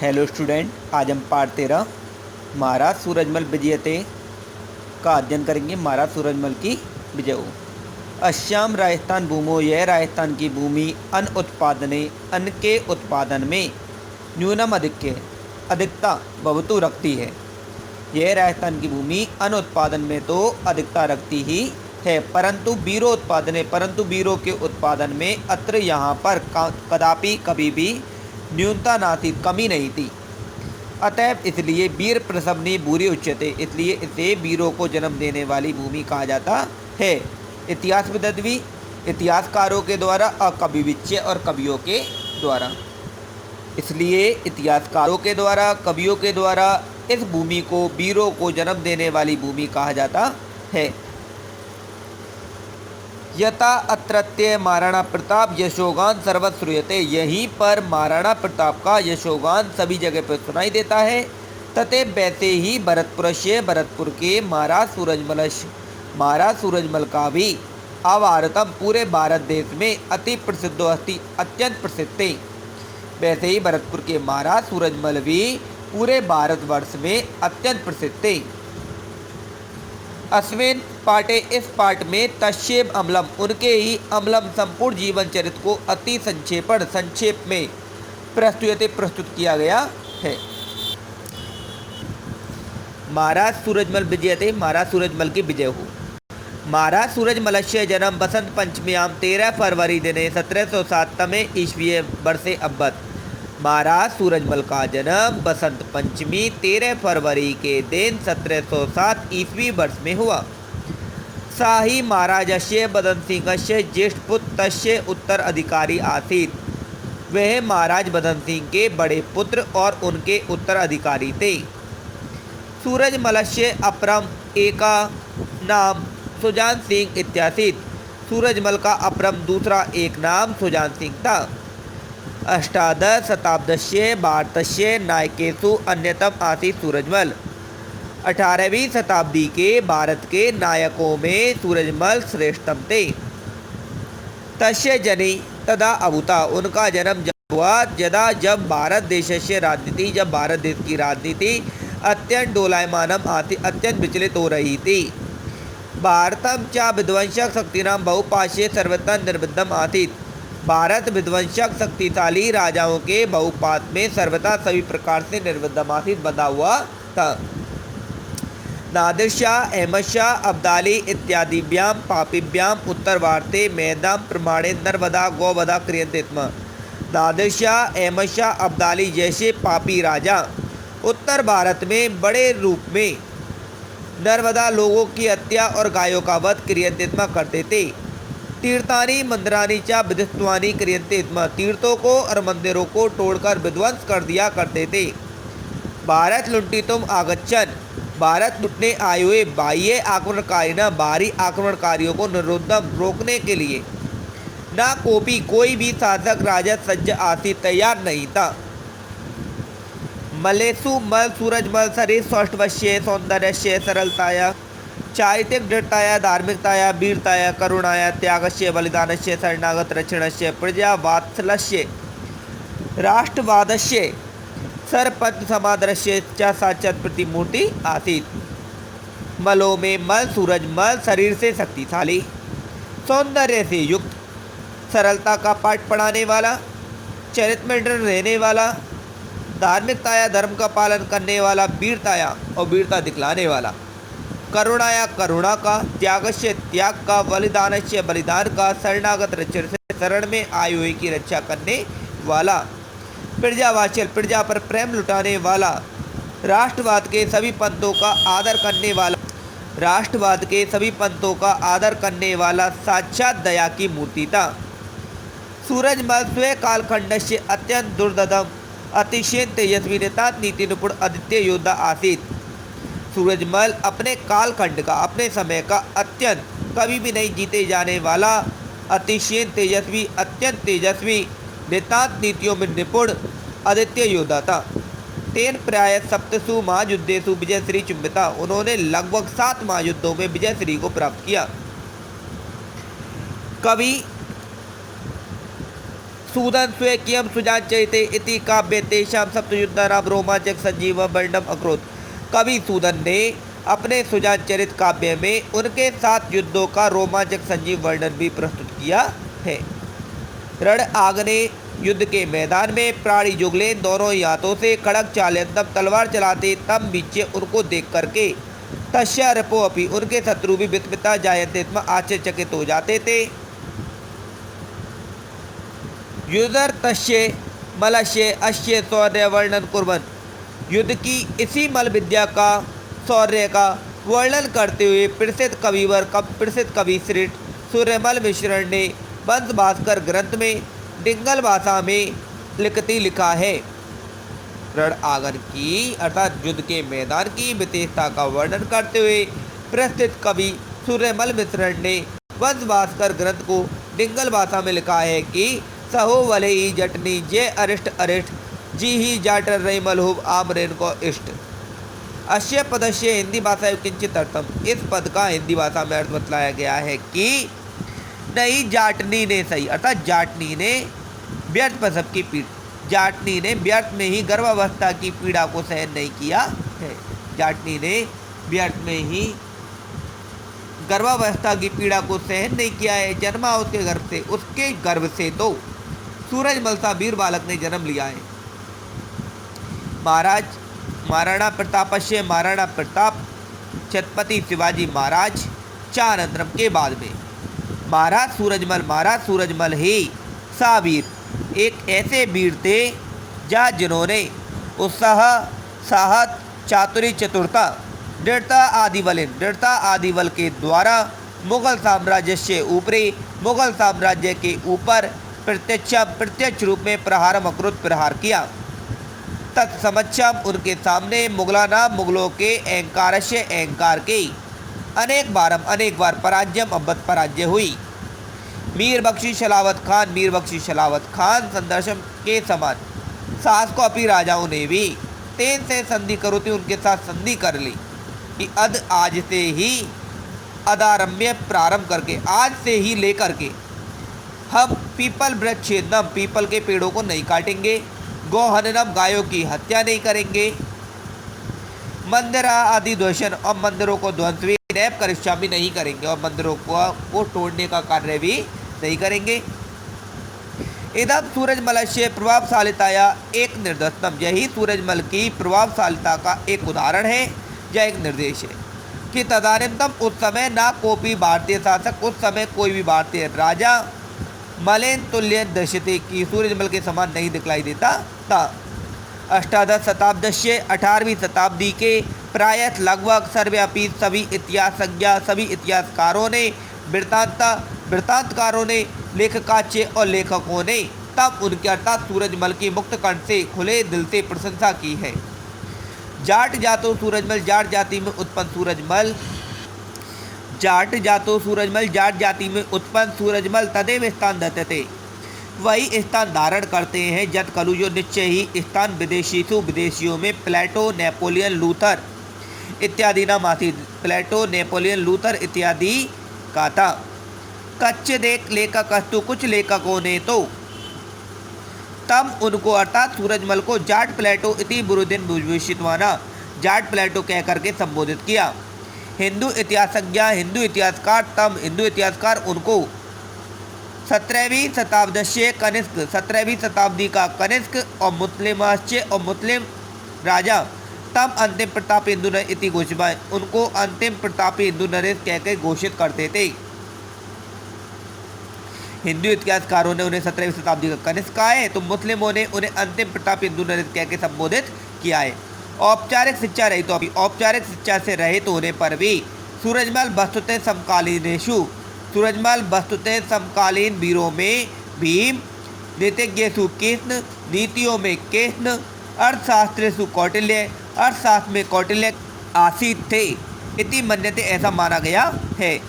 Hello student, आज हम पाठ 13 महाराज सूरजमल विजयते का अध्ययन करेंगे। महाराज सूरजमल की विजय। अस्याम राजस्थान भूमो, यह राजस्थान की भूमि अन्न उत्पादने, अन्न के उत्पादन में न्यूनम अधिकता भवतु रखती है। यह राजस्थान की भूमि अन्न उत्पादन में तो अधिकता रखती ही है, परंतु बीरों के उत्पादन में अत्र यहाँ पर कदापि कभी भी न्यूनता ना थी, कमी नहीं थी। अतएव इसलिए वीर प्रसवनी भूरि उच्यते, इसलिए इसे वीरों को जन्म देने वाली भूमि कहा जाता है। इतिहास विद्वी, इतिहासकारों के द्वारा और कविविच्य और कवियों के द्वारा। इसलिए इतिहासकारों के द्वारा, कवियों के द्वारा इस भूमि को वीरों को जन्म देने वाली भूमि कहा जाता है। यथा अत्रत्य महाराणा प्रताप यशोगान सर्वत्र श्रूयते, यहीं पर महाराणा प्रताप का यशोगान सभी जगह पर सुनाई देता है। तथे वैसे ही भरतपुर के महाराज सूरजमल का भी अवारतम पूरे भारत देश में अति प्रसिद्ध अत्यंत प्रसिद्ध थे। वैसे ही भरतपुर के महाराज सूरजमल भी पूरे भारतवर्ष में अत्यंत प्रसिद्ध थे। अस्मिन् पाठे, इस पाठ में तस्यैव अम्लम, उनके ही अम्लम संपूर्ण जीवन चरित्र को अति संक्षेप में प्रस्तुत किया गया है। महाराज सूरजमल विजयते, महाराज सूरजमल की विजय हो। महाराज सूरजमलस्य जन्म बसंत पंचम्यां 13 फरवरी दिने 1707 तमे ईस्वीय वर्षे अभवत्। महाराज सूरजमल का जन्म बसंत पंचमी 13 फरवरी के दिन 1707 ईस्वी वर्ष में हुआ। साही महाराजस्य बदन सिंहस्य ज्येष्ठ पुत्र तस्य उत्तराधिकारी आसीत्, वह महाराज बदन सिंह के बड़े पुत्र और उनके उत्तराधिकारी थे। सूरजमलस्य अपरम एका नाम सुजान सिंह इत्यासीत्, सूरजमल का अपरम दूसरा एक नाम सुजान सिंह था। अष्टादश शताब्दस्य भारतस्य नायकेषु अन्यतम आसीत् सूरजमल, 18वीं शताब्दी के भारत के नायकों में सूरजमल श्रेष्ठतम थे। तस्य जनि तदा अभूता, उनका जन्म जब हुआ जब भारत देश की राजनीति अत्यंत डोलायमानम आसीत्, अत्यंत विचलित हो रही थी। भारतम च विध्वंसक शक्तिनां बहुपाशे सर्वथा निर्विद्धम आसीत्, भारत विध्वंसक शक्तिशाली राजाओं के बहुपात में सर्वथा सभी प्रकार से निर्विद्यमासित बंधा हुआ था। नादिर शाह, अहमद शाह अब्दाली इत्यादिभ्यां पापीभ्याम उत्तर भारते मेदां प्रमाणे नर्मदा गौवधा क्रियन्ते स्म। नादिर शाह, अहमद शाह अब्दाली जैसे पापी राजा उत्तर भारत में बड़े रूप में नर्मदा लोगों की हत्या और गायों का वध क्रियन्ते स्म करते थे। तीर्थानी मंदिरानी चा विध्वंसत्वानि क्रियन्ते स्म, तीर्थों को और मंदिरों को तोड़कर विध्वंस कर दिया करते थे। भारत लुंठितुम आगच्छन्, भारत लुटने आए हुए बाह्य आक्रमणकारी, बाहरी आक्रमणकारियों को निरुद्धम रोकने के लिए न कोई भी शासक राजा सज्ज आसीत्, तैयार नहीं था। मलेसु मल सूरजमल शरीर सौष्ठवस्य सौंदर्यस्य सरलताया चारित्रिक दृढ़ताया धार्मिकताया वीरताया करुणाया त्यागस्य बलिदानस्य शरणागत रक्षणस्य प्रजावात्सल्यस्य राष्ट्रवादस्य सरपंच समादरस्य च साक्षात् प्रतिमूर्ति आसीत्। मलों में मल सूरजमल शरीर से शक्तिशाली, सौंदर्य से युक्त, सरलता का पाठ पढ़ाने वाला, चरित्र में दृढ़ रहने वाला, धार्मिकताया धर्म का पालन करने वाला, वीरताया और वीरता दिखलाने वाला, करुणाया करुणा का, त्यागस्य त्याग का, बलिदानस्य बलिदान का, शरणागत रक्षण से शरण में आए हुए की रक्षा करने वाला, प्रजावात्सल प्रजा पर प्रेम लुटाने वाला, राष्ट्रवाद के सभी पंथों का आदर करने वाला साक्षात दया की मूर्ति था। सूरजमल स्वे कालखंडस्य अत्यंत दुर्दम अतिशय तेजस्वी नेता नीति निपुण आदित्य योद्धा आसीत्। सूरजमल अपने कालखंड का, अपने समय का अत्यंत कभी भी नहीं जीते जाने वाला अत्यंत तेजस्वी नितांत नीतियों में निपुण आदित्य योद्धा था। तेन प्राय सप्तसु महायुद्धेषु विजयश्री चुम्बिता, उन्होंने लगभग 7 महायुद्धों में विजयश्री को प्राप्त किया। कवि सूदन स्वेकियम सुजाचरिते इति काव्ये तेषां सप्तयुद्धानां रोमांचक संजीव वर्णनम अकरोत्। कवि सूदन ने अपने सुजाचरित काव्य में उनके 7 युद्धों का रोमांचक संजीव वर्णन भी प्रस्तुत किया है। रण आग्ने युद्ध के मैदान में प्राणी जुगले दोनों हाथों से खड़ग चाल्यंतम तलवार चलाते तम बीचे उनको देख करके तस्य रपो अपि उनके शत्रु भी विस्मिता जायन्ते स्म आश्चर्यचकित हो जाते थे। युद्धर तस्य मलस्य अश्य शौर्य वर्णन कुर्वन्। युद्ध की इसी मल विद्या का शौर्य का वर्णन करते हुए प्रसिद्ध कवि श्री सूर्यमल मिश्रण ने वंश भास्कर ग्रंथ में डिंगल भाषा में लिखा है। रण आंगन की अर्थात युद्ध के मैदान की विशेषता का वर्णन करते हुए प्रसिद्ध कवि सूर्यमल मिश्रण ने वंश भास्कर ग्रंथ को डिंगल भाषा में लिखा है कि सहो वले ही जटनी जे अरिष्ट अरिष्ट जी ही जाटर रही मलहूब आमरेन को इष्ट। अश्य पदस्य हिंदी भाषा किंचित अर्थम। इस पद का हिंदी भाषा में अर्थ बतलाया गया है कि नहीं जाटनी ने सही अर्थात जाटनी ने व्यर्थ प्रसव की पीड़ा जाटनी ने व्यर्थ में ही गर्भावस्था की पीड़ा को सहन नहीं किया है। जाटनी ने व्यर्थ में ही गर्भावस्था की पीड़ा को सहन नहीं किया है। जन्मा उसके गर्भ से तो सूरजमल सा वीर बालक ने जन्म लिया है। महाराणा प्रतापस्य महाराणा प्रताप छत्रपति शिवाजी महाराज चानंतरम के बाद में महाराज सूरजमल ही सावीर एक ऐसे वीर थे जिन्होंने उत्साह साहस चातुरी चतुरता दृढ़ता आदि बल के द्वारा मुगल साम्राज्य के ऊपर प्रत्यक्ष रूप में अकृत प्रहार किया। तत्समक्षम उनके सामने मुगलों के अहंकार के अनेक बार पराजय हुई। मीर बख्शी शलावत खान संदर्शन के समान सास को अपनी राजाओं ने भी तेन से संधि करोती उनके साथ संधि कर ली कि आज से ही अदारम्य प्रारंभ करके आज से ही लेकर के हम पीपल वृक्षेदनम पीपल के पेड़ों को नहीं काटेंगे, गोहननम गायों की हत्या नहीं करेंगे, मंदिर आदि ध्वंसन और मंदिरों को ध्वंस भी नैप करिष्या भी नहीं करेंगे और मंदिरों को तोड़ने का कार्य भी नहीं करेंगे। इधम सूरजमल से प्रभावशालिताया एक निर्देशनम। यही सूरजमल की प्रभावशालिता का एक उदाहरण है या एक निर्देश है कि तदानीन्तन उस समय ना कोई भारतीय शासक उस समय कोई भी भारतीय राजा मलेन तुल्य दृश्यते की सूरजमल के समान नहीं दिखलाई देता था। अष्टादश शताब्दी 18वीं शताब्दी के प्रायः लगभग सर्वव्यापी सभी इतिहासकारों ने वृत्तांतकारों ने लेखकाच्य और लेखकों ने तब उनके अर्थात सूरजमल की मुक्त कंठ से खुले दिल से प्रशंसा की है। जाट जातो सूरजमल जाट जाति में उत्पन्न सूरजमल तदेव स्थान धत्ते वही स्थान धारण करते हैं जत कलु जो निश्चय ही स्थान विदेशियों में प्लेटो नेपोलियन लूथर इत्यादि नाम आती। प्लेटो नेपोलियन लूथर इत्यादि का था। कच्चे देख लेखक अस्तु कुछ लेखकों ने तो तम उनको अर्थात सूरजमल को जाट प्लेटो इति बुरुदिन भूषितवाना जाट प्लेटो कह करके संबोधित किया। हिंदू इतिहासकार उनको 17वीं शताब्दी का कनिष्क और मुस्लिम राजा तम अंतिम प्रताप हिंदू इति घोषित उनको अंतिम प्रतापी हिंदू नरेश कहकर घोषित करते थे। हिंदू इतिहासकारों ने उन्हें 17वीं शताब्दी का कनिष्क कहा है तो मुस्लिमों ने उन्हें अंतिम प्रतापी हिंदू नरेश कहकर संबोधित किया है। औपचारिक शिक्षा से रहित होने पर भी सूरजमल वस्तुतः समकालीन वीरों में भीम, नीतिज्ञेषु कृष्ण, नीतियों में कृष्ण, अर्थशास्त्रेषु अर्थशास्त्र में कौटिल्य आसीत थे इति मन्यते ऐसा माना गया है।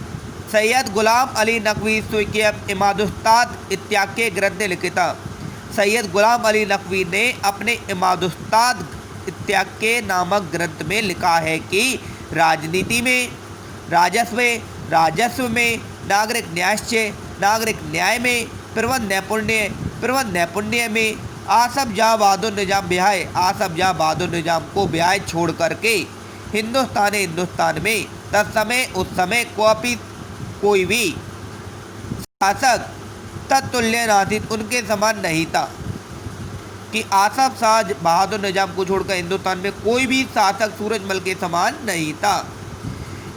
सैयद गुलाम अली नकवी स्वीय इमादुस्ताद इत्याख्य ग्रंथ लिखिता। सैयद गुलाम अली नकवी ने अपने इमादुस्ताद इत्याख्य नामक ग्रंथ में लिखा है कि राजनीति में राजस्व में नागरिक न्याय में प्रबंध नैपुण्य प्रबंध नैपुण्य में आसफ जहाँ बहादुर निजाम ब्याह आसफ जहाँ बहादुर निजाम को ब्याह छोड़ करके हिंदुस्तान में तत्समय उस समय कोई भी शासक तत्तुल्य नाथित उनके समान नहीं था कि आसफ शाह बहादुर निजाम को छोड़कर हिंदुस्तान में कोई भी शासक सूरजमल के समान नहीं था।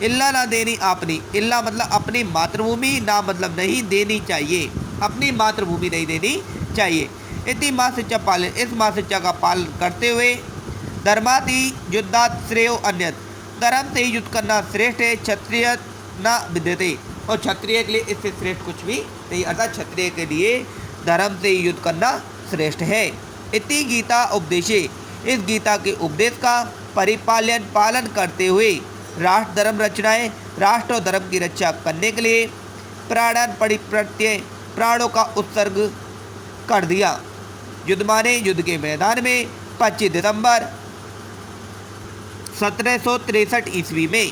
इल्ला ना देनी आपनी, इल्ला मतलब अपनी मातृभूमि, ना मतलब नहीं देनी चाहिए, अपनी मातृभूमि नहीं देनी चाहिए। इति माँ शिक्षा पालन, इस माँ शिक्षा का पालन करते हुए धर्माति युद्धात श्रेयो अन्यत, धर्म से ही युद्ध करना श्रेष्ठ है, क्षत्रिय न विद्यते, और क्षत्रिय के लिए इससे श्रेष्ठ कुछ भी नहीं, अर्थात क्षत्रिय के लिए धर्म से ही युद्ध करना श्रेष्ठ है। इति गीता उपदेशे, इस गीता के उपदेश का पालन करते हुए राष्ट्र धर्म रचनाएं, राष्ट्र और धर्म की रक्षा करने के लिए प्राणान परिप्रत्यय, प्राणों का उत्सर्ग कर दिया। युद्ध माने युद्ध के मैदान में 25 दिसंबर 1763 ईस्वी में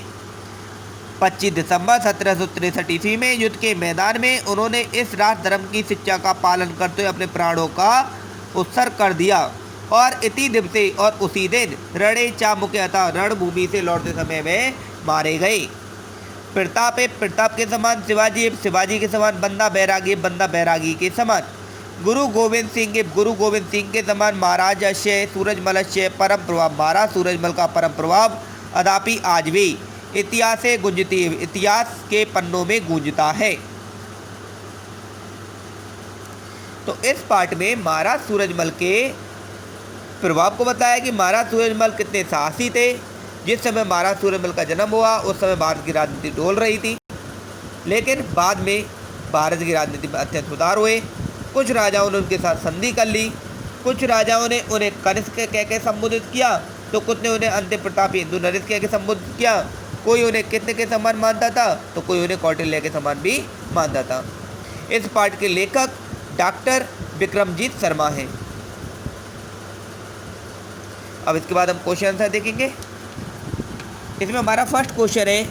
25 दिसंबर 1763 ईस्वी में युद्ध के मैदान में उन्होंने इस राष्ट्र धर्म की शिक्षा का पालन करते हुए अपने प्राणों का उत्सर्ग कर दिया। और इति दिवसे, और उसी दिन रणे चामुके अतः रणभूमि से लौटते समय में मारे गए। प्रताप के समान शिवाजी के समान, बंदा बैरागी के समान, गुरु गोविंद सिंह के समान महाराजस्य सूरजमलस्य परम प्रभाव, महाराज सूरजमल का परम प्रभाव अदापि आज भी इतिहास गुंजती, इतिहास के पन्नों में गूंजता है। तो इस पार्ट में महाराज सूरजमल के प्रभाव को बताया कि महाराज सूरजमल कितने साहसी थे। जिस समय महाराज सूरजमल का जन्म हुआ उस समय भारत की राजनीति डोल रही थी, लेकिन बाद में भारत की राजनीति में अत्यंत सुधार हुए। कुछ राजाओं ने उनके साथ संधि कर ली, कुछ राजाओं ने उन्हें कनिष्क कह के संबोधित किया, तो कुछ ने उन्हें अंतिम प्रतापी हिंदू नरेश कह के संबोधित किया। कोई उन्हें कितने के समान मानता था तो कोई उन्हें कौटिल्य के समान भी मानता था। इस पाठ के लेखक डॉक्टर विक्रमजीत शर्मा हैं। अब इसके बाद हम क्वेश्चन आंसर देखेंगे। इसमें हमारा फर्स्ट क्वेश्चन है,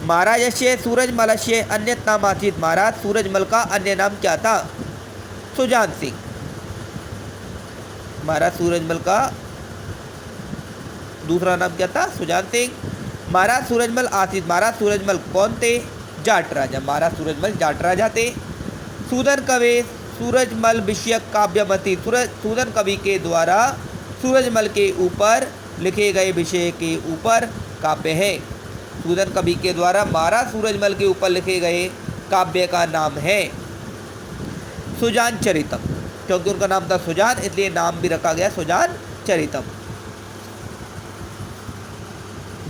महाराजस्य सूरजमलस्य अन्य नाम आसीत, महाराज सूरजमल का अन्य नाम क्या था? सुजान सिंह। महाराज सूरजमल का दूसरा नाम क्या था? सुजान सिंह। महाराज सूरजमल आसीत, महाराज सूरजमल कौन थे? जाट राजा, महाराज सूरजमल जाट राजा थे। सूदन कवि सूरजमल विषयक काव्यमति, सूदन कवि के द्वारा सूरजमल के ऊपर लिखे गए विषय के ऊपर काव्य है। सूदन कवि के द्वारा महाराज सूरजमल के ऊपर लिखे गए काव्य का नाम है सुजान चरितम, क्योंकि उनका नाम था सुजान इसलिए नाम भी रखा गया सुजान चरितम।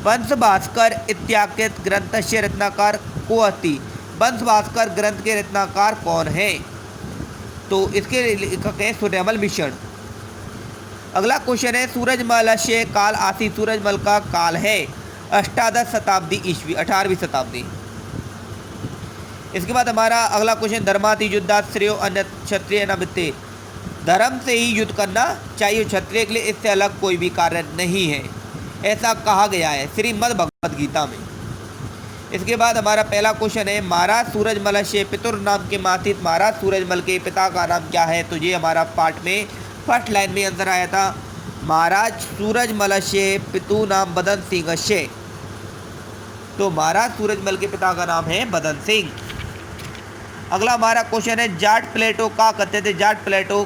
वंश भास्कर इत्याकृत ग्रंथ से रत्नाकार को अस्ति, वंश भास्कर ग्रंथ के रत्नाकार कौन है? तो इसके लेखक है सूर्यमल मिश्रण। अगला क्वेश्चन है, सूरजमल से काल आसी, सूरजमल का काल है अष्टादश शताब्दी ईस्वी, 18वीं शताब्दी। इसके बाद हमारा अगला क्वेश्चन, धर्माति युद्धात् श्रेयो अन्य क्षत्रिय न वित्ते, धर्म से ही युद्ध करना चाहिए, क्षत्रिय के लिए इससे अलग कोई भी कार्य नहीं है, ऐसा कहा गया है श्रीमद् भगवद गीता में। इसके बाद हमारा पहला क्वेश्चन है, महाराज सूरजमल से पितुर नाम के माथित, महाराज सूरजमल के पिता का नाम क्या है? तो ये हमारा पार्ट में फर्स्ट लाइन में आंसर आया था, महाराज सूरजमल से पितु नाम बदन सिंह से। तो महाराज सूरजमल के पिता का नाम है बदन सिंह। अगला हमारा क्वेश्चन है, जाट प्लेटो का कहते थे, जाट प्लेटो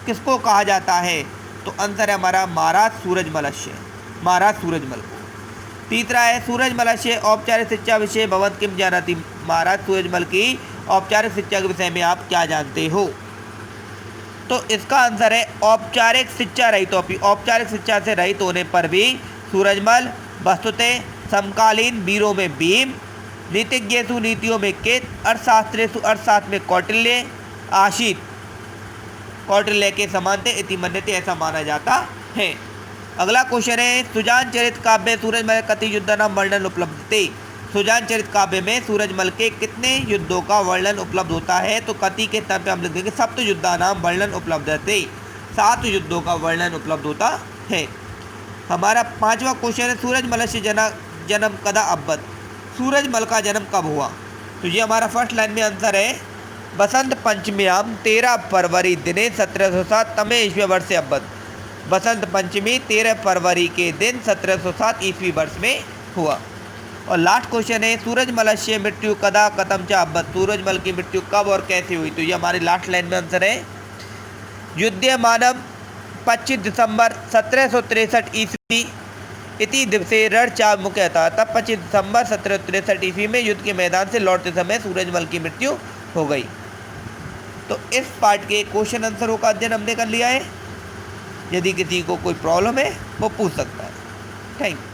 किसको कहा जाता है? तो आंसर है हमारा महाराज सूरजमल से, महाराज सूरजमल को। तीसरा है, सूरजमल से औपचारिक शिक्षा विषय भवन किम जानती, महाराज सूरजमल की औपचारिक शिक्षा के विषय में आप क्या जानते हो? तो इसका आंसर है औपचारिक शिक्षा रहित, औपचारिक शिक्षा से रहित होने पर भी सूरजमल वस्तुतः समकालीन वीरों में भीम, नीतिज्ञेषु नीतियों में केत, अर्थशास्त्रेषु अर्थशास्त्र में कौटिल्य आशित, कौटिल्य के समान थे इति मन्यते, ऐसा माना जाता है। अगला क्वेश्चन है, सुजान चरित काव्य सूरजमल कति युद्ध नाम वर्णन उपलब्ध थे। सुजान चरित काव्य में सूरजमल के कितने युद्धों का वर्णन उपलब्ध होता है? तो कति के स्थान पे हम लिख देंगे सप्त युद्धा नाम वर्णन उपलब्ध थे, 7 युद्धों का वर्णन उपलब्ध होता है। हमारा पांचवा क्वेश्चन है, सूरजमल से जन्म कदा अब्बत, सूरजमल का जन्म कब हुआ? तो ये हमारा फर्स्ट लाइन में आंसर है बसंत पंचम्यां 13 फरवरी दिने 1707 तमे ईस्वी वर्ष अवध। बसंत पंचमी 13 फरवरी के दिन 1707 ईस्वी वर्ष में हुआ। और लास्ट क्वेश्चन है सूरजमलस्य मृत्यु कदा कथम च अभवत। सूरजमल की मृत्यु कब और कैसे हुई? तो ये हमारी लास्ट लाइन में आंसर है। युध्यमानम 25 दिसंबर 1763 ईस्वी इति दिवसे रणचाल मुख्यतः। तब 25 दिसंबर 1763 ईस्वी में युद्ध के मैदान से लौटते समय सूरजमल की मृत्यु हो गई। तो इस पार्ट के क्वेश्चन आंसरों का अध्ययन हमने कर लिया है। यदि किसी को कोई प्रॉब्लम है वो पूछ सकता है। Thank you.